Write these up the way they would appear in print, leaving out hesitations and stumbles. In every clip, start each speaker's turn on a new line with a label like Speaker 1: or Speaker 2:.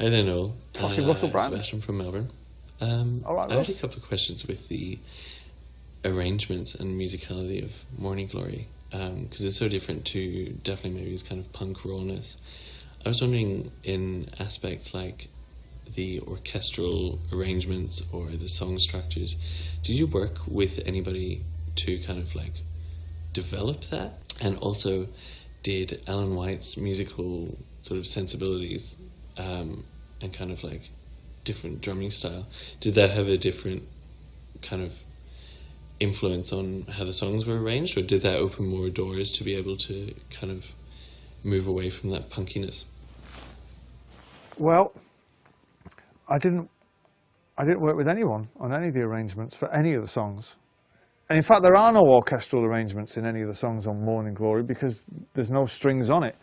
Speaker 1: Hi there, Noel.
Speaker 2: Fucking Russell Brand.
Speaker 1: Sebastian from Melbourne.
Speaker 2: All right,
Speaker 1: I had a couple of questions with the arrangements and musicality of Morning Glory, because it's so different to definitely maybe his kind of punk rawness. I was wondering, in aspects like the orchestral arrangements or the song structures, did you work with anybody to kind of like develop that? And also, did Alan White's musical sort of sensibilities and kind of like different drumming style, did that have a different kind of influence on how the songs were arranged, or did that open more doors to be able to kind of move away from that punkiness?
Speaker 2: Well, I didn't work with anyone on any of the arrangements for any of the songs. And in fact, there are no orchestral arrangements in any of the songs on Morning Glory because there's no strings on it.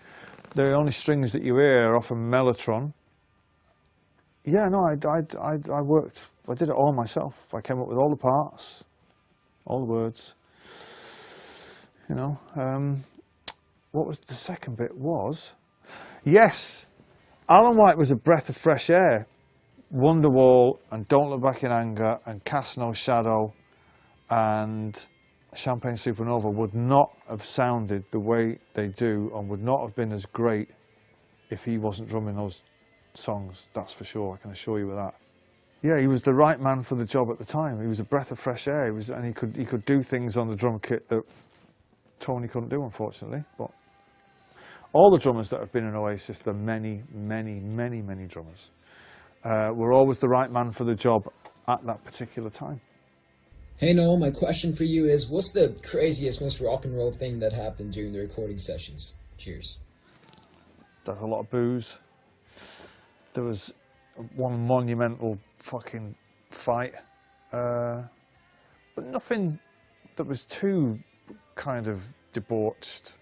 Speaker 2: The only strings that you hear are off a mellotron. Yeah, no, I did it all myself. I came up with all the parts, all the words. You know, what was the second bit was? Yes, Alan White was a breath of fresh air. Wonderwall and Don't Look Back in Anger and Cast No Shadow and Champagne Supernova would not have sounded the way they do and would not have been as great if he wasn't drumming those songs, that's for sure, I can assure you of that. Yeah, he was the right man for the job at the time. He was a breath of fresh air, and he could do things on the drum kit that Tony couldn't do, unfortunately. But all the drummers that have been in Oasis, the many drummers, were always the right man for the job at that particular time.
Speaker 3: Hey Noel, my question for you is, what's the craziest, most rock and roll thing that happened during the recording sessions? Cheers.
Speaker 2: There's a lot of booze. There was one monumental fucking fight, but nothing that was too kind of debauched.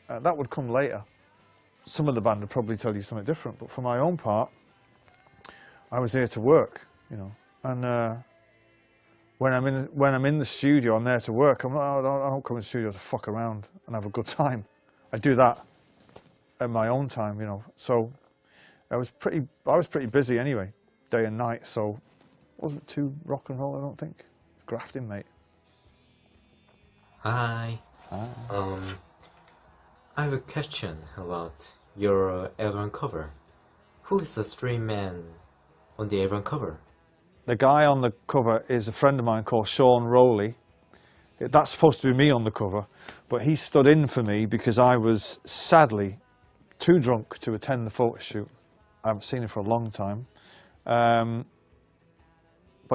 Speaker 2: That would come later. Some of the band would probably tell you something different, but for my own part, I was here to work, you know, and when I'm in the studio, I'm there to work. I don't come in the studio to fuck around and have a good time. I do that at my own time, you know. So I was pretty busy anyway, day and night. So it wasn't too rock and roll, I don't think. Grafting, mate.
Speaker 4: Hi.
Speaker 2: Hi.
Speaker 4: I have a question about your album cover. Who is the stray man on the album cover?
Speaker 2: The guy on the cover is a friend of mine called Sean Rowley. That's supposed to be me on the cover, but he stood in for me because I was sadly too drunk to attend the photo shoot. I haven't seen him for a long time. But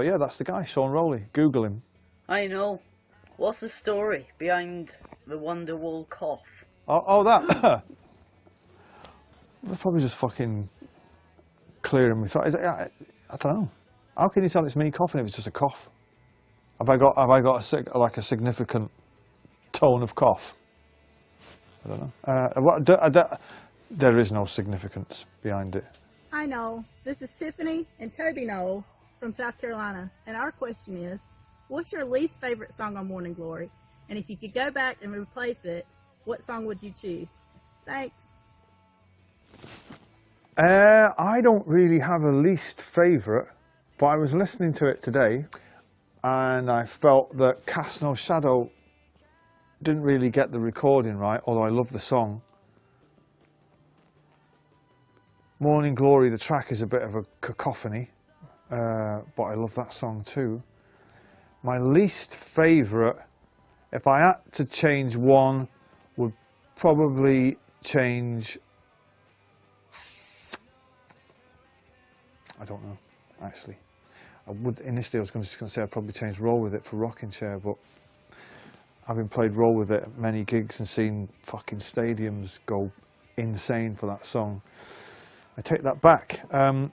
Speaker 2: yeah, that's the guy, Sean Rowley. Google him.
Speaker 5: I know. What's the story behind the Wonderwall cough?
Speaker 2: Oh, that. They're probably just fucking clearing me throat. I don't know. How can you tell it's me coughing if it's just a cough? Have I got a significant tone of cough? I don't know. There is no significance behind it.
Speaker 6: I know. This is Tiffany and Toby Noel from South Carolina, and our question is, what's your least favorite song on Morning Glory? And if you could go back and replace it, what song would you choose? Thanks.
Speaker 2: I don't really have a least favourite, but I was listening to it today and I felt that Cast No Shadow didn't really get the recording right, although I love the song. Morning Glory, the track is a bit of a cacophony, but I love that song too. My least favourite, if I had to change one, would probably change... I don't know, actually. Initially I was just going to say I'd probably change Roll With It for Rocking Chair, but having played Roll With It at many gigs and seen fucking stadiums go insane for that song, I take that back. I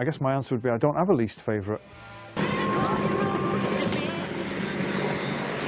Speaker 2: guess my answer would be I don't have a least favourite.